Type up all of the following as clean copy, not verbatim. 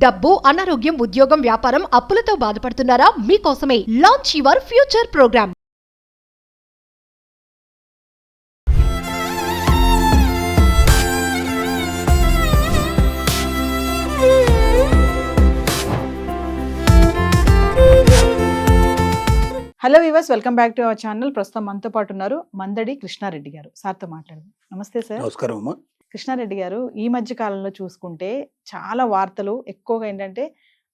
డబ్బు, అనారోగ్యం, ఉద్యోగం, వ్యాపారం, అప్పులతో బాధపడుతున్నారా? మీకోసమే launch your future program. Hello viewers, welcome back to our channel. ప్రస్తుతం మనతో పాటు ఉన్నారు మందడి కృష్ణారెడ్డి గారు. సార్తో మాట్లాడదాం. నమస్తే సార్. నమస్కారం అమ్మా. కృష్ణారెడ్డి గారు, ఈ మధ్య కాలంలో చూసుకుంటే చాలా వార్తలు ఎక్కువగా ఏంటంటే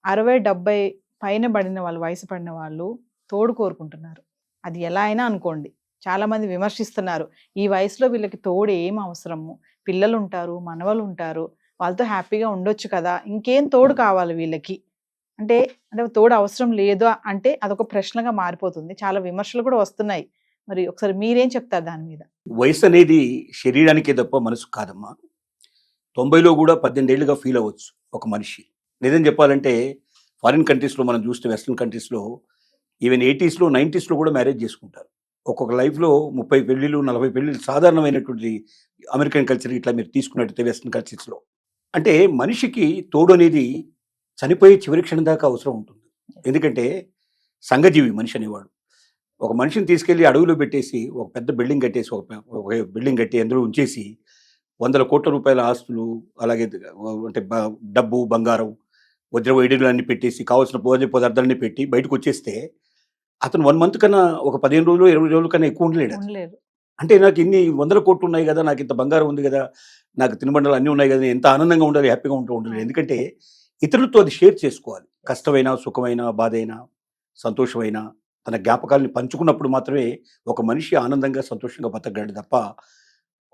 60-70 పైన పడిన వాళ్ళు, వయసు పడిన వాళ్ళు తోడు కోరుకుంటున్నారు. అది ఎలా అయినా అనుకోండి, చాలా మంది విమర్శిస్తున్నారు. ఈ వయసులో వీళ్ళకి తోడు ఏం అవసరము, పిల్లలు ఉంటారు, మనవలు ఉంటారు, వాళ్ళతో హ్యాపీగా ఉండొచ్చు కదా, ఇంకేం తోడు కావాలి వీళ్ళకి అంటే తోడు అవసరం లేదు అంటే అదొక ప్రశ్నగా మారిపోతుంది. చాలా విమర్శలు కూడా వస్తున్నాయి. మరి ఒకసారి మీరేం చెప్తారు దాని మీద? వయసు అనేది శరీరానికే తప్ప మనసు కాదమ్మా. 90లో కూడా 18 ఏళ్ళుగా ఫీల్ అవ్వచ్చు ఒక మనిషి. నిజం చెప్పాలంటే ఫారిన్ కంట్రీస్లో మనం చూస్తే, వెస్ట్రన్ కంట్రీస్లో ఈవెన్ 80స్లో 90స్లో కూడా మ్యారేజ్ చేసుకుంటారు. ఒక్కొక్క లైఫ్లో 30 పెళ్ళిళ్ళు 40 పెళ్ళిళ్ళు సాధారణమైనటువంటి అమెరికన్ కల్చర్ ఇట్లా మీరు తీసుకున్నట్టయితే వెస్ట్రన్ కల్చర్స్లో. అంటే మనిషికి తోడు అనేది చనిపోయే చివరి క్షణం దాకా అవసరం ఉంటుంది. ఎందుకంటే సంఘజీవి మనిషి అనేవాడు. ఒక మనిషిని తీసుకెళ్లి అడవిలో పెట్టేసి ఒక పెద్ద బిల్డింగ్ కట్టేసి ఒక బిల్డింగ్ కట్టి అందులో ఉంచేసి 100 కోట్ల రూపాయల ఆస్తులు, అలాగే అంటే డబ్బు, బంగారం, వజ్ర వైడూర్యాలన్నీ పెట్టేసి కావాల్సిన భోజన పదార్థాలన్నీ పెట్టి బయటకు వచ్చేస్తే అతను 1 మంత్ కన్నా, ఒక 15 రోజులు 20 రోజుల కన్నా ఎక్కువ ఉండలేడు. అంటే నాకు ఇన్ని 100 కోట్లు ఉన్నాయి కదా, నాకు ఇంత బంగారం ఉంది కదా, నాకు తినుబండలు అన్నీ ఉన్నాయి కదా, ఎంత ఆనందంగా ఉండాలి, హ్యాపీగా ఉండలేదు. ఎందుకంటే ఇతరులతో అది షేర్ చేసుకోవాలి. కష్టమైనా, సుఖమైనా, బాధ అయినా, సంతోషమైనా తన జ్ఞాపకాలని పంచుకున్నప్పుడు మాత్రమే ఒక మనిషి ఆనందంగా, సంతోషంగా బతకగలడు తప్ప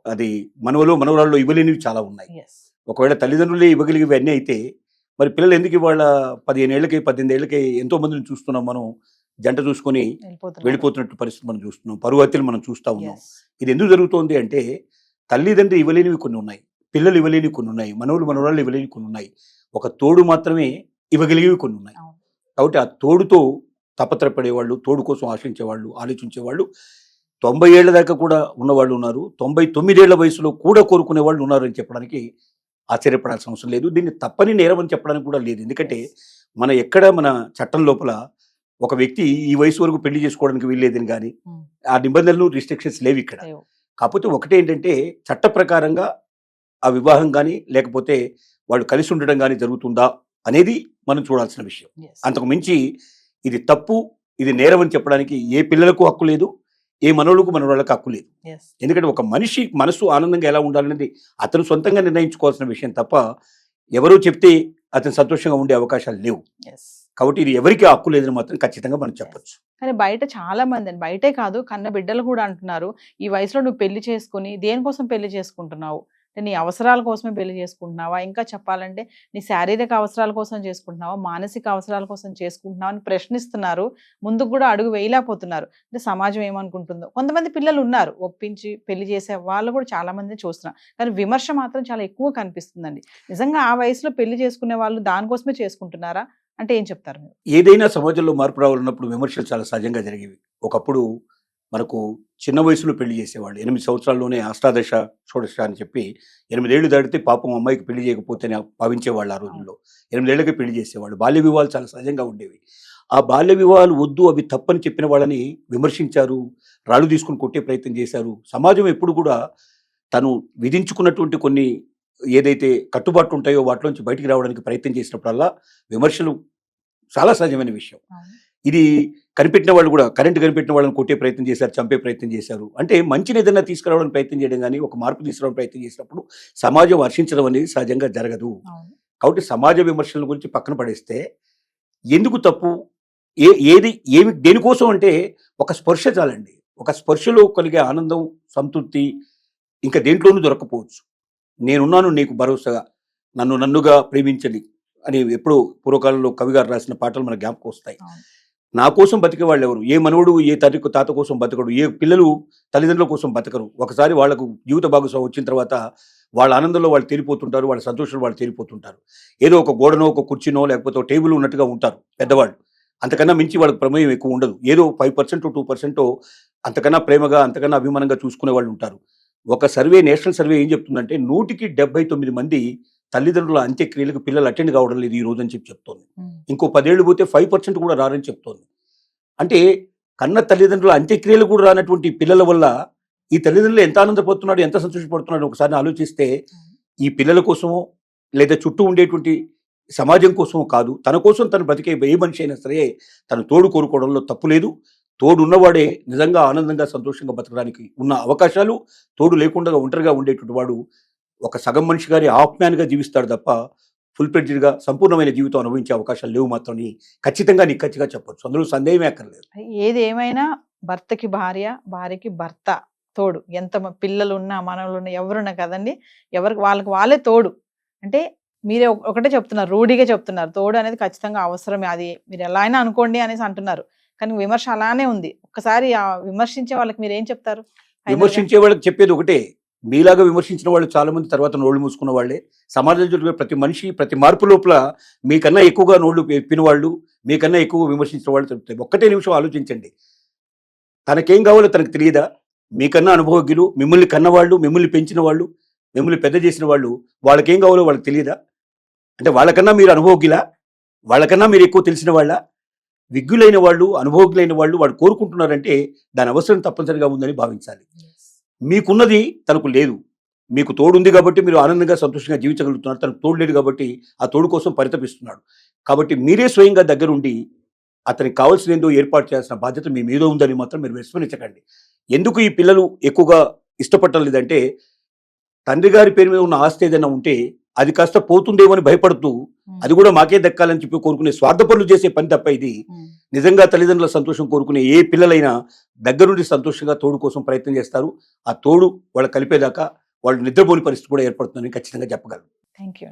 అది మనవరాల్లో ఇవ్వలేనివి చాలా ఉన్నాయి. ఒకవేళ తల్లిదండ్రులే ఇవ్వగలిగేవి అన్నీ అయితే మరి పిల్లలు ఎందుకు ఇవాళ 15 ఏళ్ళకి 18 ఏళ్ళకి ఎంతో మందిని చూస్తున్నాం. మనం జంట చూసుకొని వెళ్ళిపోతున్నట్టు పరిస్థితి మనం చూస్తున్నాం. పరువు హత్యలు మనం చూస్తూ ఉన్నాం. ఇది ఎందుకు జరుగుతోంది అంటే తల్లిదండ్రి ఇవ్వలేనివి కొన్ని ఉన్నాయి, పిల్లలు ఇవ్వలేనివి కొన్ని ఉన్నాయి, మనవరాళ్ళు ఇవ్వలేనివి కొన్ని ఉన్నాయి, ఒక తోడు మాత్రమే ఇవ్వగలిగేవి కొన్ని ఉన్నాయి. కాబట్టి ఆ తోడుతో తపత్రపడేవాళ్ళు, తోడు కోసం ఆశించేవాళ్ళు, ఆలోచించేవాళ్ళు 90 ఏళ్ల దాకా కూడా ఉన్నవాళ్ళు ఉన్నారు, 99 ఏళ్ల వయసులో కూడా కోరుకునే వాళ్ళు ఉన్నారు అని చెప్పడానికి ఆశ్చర్యపడాల్సిన అవసరం లేదు. దీన్ని తప్పని నేరం అని చెప్పడానికి కూడా లేదు. ఎందుకంటే మన చట్టం లోపల ఒక వ్యక్తి ఈ వయసు వరకు పెళ్లి చేసుకోవడానికి వీల్లేదని కానీ ఆ నిబంధనలు, రిస్ట్రిక్షన్స్ లేవు ఇక్కడ. కాకపోతే ఒకటే ఏంటంటే చట్ట ప్రకారంగా ఆ వివాహం కానీ లేకపోతే వాళ్ళు కలిసి ఉండడం కానీ జరుగుతుందా అనేది మనం చూడాల్సిన విషయం. అంతకు మించి ఇది తప్పు, ఇది నేరం అని చెప్పడానికి ఏ పిల్లలకు హక్కు లేదు, ఏ మనవాళ్ళకు హక్కు లేదు. ఎందుకంటే ఒక మనిషి మనసు ఆనందంగా ఎలా ఉండాలనేది అతను సొంతంగా నిర్ణయించుకోవాల్సిన విషయం తప్ప ఎవరో చెప్తే అతను సంతోషంగా ఉండే అవకాశాలు లేవు. కాబట్టి ఇది ఎవరికి హక్కు లేదని మాత్రం ఖచ్చితంగా మనం చెప్పొచ్చు. కానీ బయట చాలా మంది, బయటే కాదు కన్న బిడ్డలు కూడా అంటున్నారు, ఈ వయసులో నువ్వు పెళ్లి చేసుకుని దేనికోసం పెళ్లి చేసుకుంటున్నావు, నీ అవసరాల కోసమే పెళ్లి చేసుకుంటున్నావా, ఇంకా చెప్పాలంటే నీ శారీరక అవసరాల కోసం చేసుకుంటున్నావా, మానసిక అవసరాల కోసం చేసుకుంటున్నావా అని ప్రశ్నిస్తున్నారు. ముందుకు కూడా అడుగు వేయలేకపోతున్నారు. అంటే సమాజం ఏమనుకుంటుందో. కొంతమంది పిల్లలు ఉన్నారు ఒప్పించి పెళ్లి చేసే వాళ్ళు కూడా చాలా మంది చూస్తున్నారు. కానీ విమర్శ మాత్రం చాలా ఎక్కువ కనిపిస్తుందండి. నిజంగా ఆ వయసులో పెళ్లి చేసుకునే వాళ్ళు దానికోసమే చేసుకుంటున్నారా అంటే ఏం చెప్తారు మీరు? ఏదైనా సమాజంలో మార్పు రావాలన్నప్పుడు విమర్శలు చాలా సహజంగా జరిగేవి. ఒకప్పుడు మనకు చిన్న వయసులో పెళ్లి చేసేవాళ్ళు. 8 సంవత్సరాల్లోనే అష్టాదశ షోడశ అని చెప్పి 8 ఏళ్ళు దాటితే పాపం అమ్మాయికి పెళ్లి చేయకపోతేనే భావించేవాళ్ళు. ఆ రోజుల్లో 8 ఏళ్ళకి పెళ్లి చేసేవాళ్ళు. బాల్య వివాహాలు చాలా సహజంగా ఉండేవి. ఆ బాల్య వివాహాలు వద్దు, అవి తప్పని చెప్పిన వాళ్ళని విమర్శించారు, రాళ్ళు తీసుకుని కొట్టే ప్రయత్నం చేశారు. సమాజం ఎప్పుడు కూడా తను విధించుకున్నటువంటి కొన్ని ఏదైతే కట్టుబాట్లు ఉంటాయో వాటిలోంచి బయటికి రావడానికి ప్రయత్నం చేసినప్పుడల్లా విమర్శలు చాలా సహజమైన విషయం. ఇది కనిపెట్టిన వాళ్ళు కూడా, కరెంట్ కనిపెట్టిన వాళ్ళని కొట్టే ప్రయత్నం చేశారు, చంపే ప్రయత్నం చేశారు. అంటే మంచిని ఏదైనా తీసుకురావడానికి ప్రయత్నం చేయడం కానీ, ఒక మార్పు తీసుకురావడానికి ప్రయత్నం చేసినప్పుడు సమాజం హర్షించడం అనేది సహజంగా జరగదు. కాబట్టి సమాజ విమర్శల గురించి పక్కన పడేస్తే ఎందుకు తప్పు, ఏమి దేనికోసం అంటే ఒక స్పర్శ చాలండి. ఒక స్పర్శలో కలిగే ఆనందం, సంతృప్తి ఇంకా దేంట్లోనూ దొరకపోవచ్చు. నేనున్నాను నీకు భరోసాగా, నన్నుగా ప్రేమించని అని ఎప్పుడో పూర్వకాలంలో కవిగారు రాసిన పాటలు మన జ్ఞాపకం వస్తాయి. నా కోసం బతికే వాళ్ళు ఎవరు? ఏ మనవడు ఏ తాత కోసం బతకడు, ఏ పిల్లలు తల్లిదండ్రుల కోసం బతకరు. ఒకసారి వాళ్లకు జీవిత భాగస్వామి వచ్చిన తర్వాత వాళ్ళ ఆనందంలో వాళ్ళు తేలిపోతుంటారు, వాళ్ళ సంతోషంలో వాళ్ళు తేలిపోతుంటారు. ఏదో ఒక గోడనో, ఒక కుర్చీనో, లేకపోతే ఒక టేబుల్ ఉన్నట్టుగా ఉంటారు పెద్దవాళ్ళు. అంతకన్నా మించి వాళ్ళకి ప్రమేయం ఎక్కువ ఉండదు. ఏదో 5% 2% అంతకన్నా ప్రేమగా, అంతకన్నా అభిమానంగా చూసుకునే వాళ్ళు ఉంటారు. ఒక సర్వే, నేషనల్ సర్వే ఏం చెప్తుందంటే 100కి 79 మంది తల్లిదండ్రుల అంత్యక్రియలకు పిల్లలు అటెండ్ కావడం లేదు ఈ రోజు అని చెప్తోంది. ఇంకో 10 ఏళ్ళు పోతే 5% కూడా రారని చెప్తోంది. అంటే కన్న తల్లిదండ్రుల అంత్యక్రియలు కూడా రానటువంటి పిల్లల వల్ల ఈ తల్లిదండ్రులు ఎంత ఆనందపడుతున్నాడు, ఎంత సంతోషపడుతున్నాడు ఒకసారి ఆలోచిస్తే ఈ పిల్లల కోసమో లేదా చుట్టూ ఉండేటువంటి సమాజం కోసమో కాదు, తన కోసం తను బ్రతికే ఏ మనిషి అయినా సరే తను తోడు కోరుకోవడంలో తప్పు లేదు. తోడు ఉన్నవాడే నిజంగా ఆనందంగా సంతోషంగా బతకడానికి ఉన్న అవకాశాలు, తోడు లేకుండా ఒంటరిగా ఉండేటువంటి వాడు ఒక సగం మనిషి గారి హాఫ్ మ్యాన్గా జీవిస్తాడు తప్ప ఫుల్ ప్లెడ్జ్డ్గా సంపూర్ణమైన జీవితం అనుభవించే అవకాశాలు లేవు మాత్రం ఖచ్చితంగా నిక్కచ్చిగా చెప్పొచ్చు. అందులో సందేహమే అక్కర్లేదు. ఏది ఏమైనా భర్తకి భార్య, భార్యకి భర్త తోడు. ఎంత పిల్లలు ఉన్నా మనవలు ఉన్నా ఎవరున్నా కదండి, ఎవరికి వాళ్ళే తోడు. అంటే మీరే ఒకటే చెప్తున్నారు, రూఢిగా చెప్తున్నారు, తోడు అనేది ఖచ్చితంగా అవసరమే, అది మీరు ఎలా అయినా అనుకోండి అనేసి అంటున్నారు. కానీ విమర్శ అలానే ఉంది. ఒక్కసారి ఆ విమర్శించే వాళ్ళకి మీరు ఏం చెప్తారు? విమర్శించే వాళ్ళకి చెప్పేది ఒకటే, మీలాగా విమర్శించిన వాళ్ళు చాలా మంది తర్వాత నోళ్లు మూసుకున్న వాళ్ళే. సమాజంలో జరిగే ప్రతి మనిషి ప్రతి మార్పు లోపల మీకన్నా ఎక్కువగా నోళ్లు ఎప్పిన వాళ్ళు, మీకన్నా ఎక్కువ విమర్శించిన వాళ్ళు చెప్తాయి. ఒక్కటే నిమిషం ఆలోచించండి, తనకేం కావాలో తనకు తెలియదా? మీకన్నా అనుభవజ్ఞులు, మిమ్మల్ని కన్నవాళ్ళు, మిమ్మల్ని పెంచిన వాళ్ళు, మిమ్మల్ని పెద్ద చేసిన వాళ్ళు, వాళ్ళకేం కావాలో వాళ్ళకి తెలియదా? అంటే వాళ్ళకన్నా మీరు అనుభవజ్ఞులా? వాళ్ళకన్నా మీరు ఎక్కువ తెలిసిన వాళ్ళ? విజ్ఞులైన వాళ్ళు, అనుభవజ్ఞులైన వాళ్ళు వాడు కోరుకుంటున్నారంటే దాని అవసరం తప్పనిసరిగా ఉందని భావించాలి. మీకున్నది తనకు లేదు, మీకు తోడు ఉంది కాబట్టి మీరు ఆనందంగా సంతోషంగా జీవించగలుగుతున్నారు. తనకు తోడు లేదు కాబట్టి ఆ తోడు కోసం పరితపిస్తున్నాడు. కాబట్టి మీరే స్వయంగా దగ్గరుండి అతనికి కావాల్సిన ఏందో ఏర్పాటు చేయాల్సిన బాధ్యత మీ మీద ఉందని మాత్రం మీరు విస్మరించకండి. ఎందుకు ఈ పిల్లలు ఎక్కువగా ఇష్టపడటం లేదంటే, తండ్రి గారి పేరు మీద ఉన్న ఆస్తి ఏదైనా ఉంటే అది కాస్త పోతుందేమో అని భయపడుతూ అది కూడా మాకే దక్కాలని చెప్పి కోరుకునే స్వార్థపరులు చేసే పని తప్ప ఇది నిజంగా తల్లిదండ్రుల సంతోషం కోరుకునే ఏ పిల్లలైనా దగ్గరుండి సంతోషంగా తోడు కోసం ప్రయత్నం చేస్తారు. ఆ తోడు వాళ్ళు కలిపేదాకా వాళ్ళు నిద్రపోని పరిస్థితి కూడా ఏర్పడుతుందని ఖచ్చితంగా చెప్పగలరు. Thank you.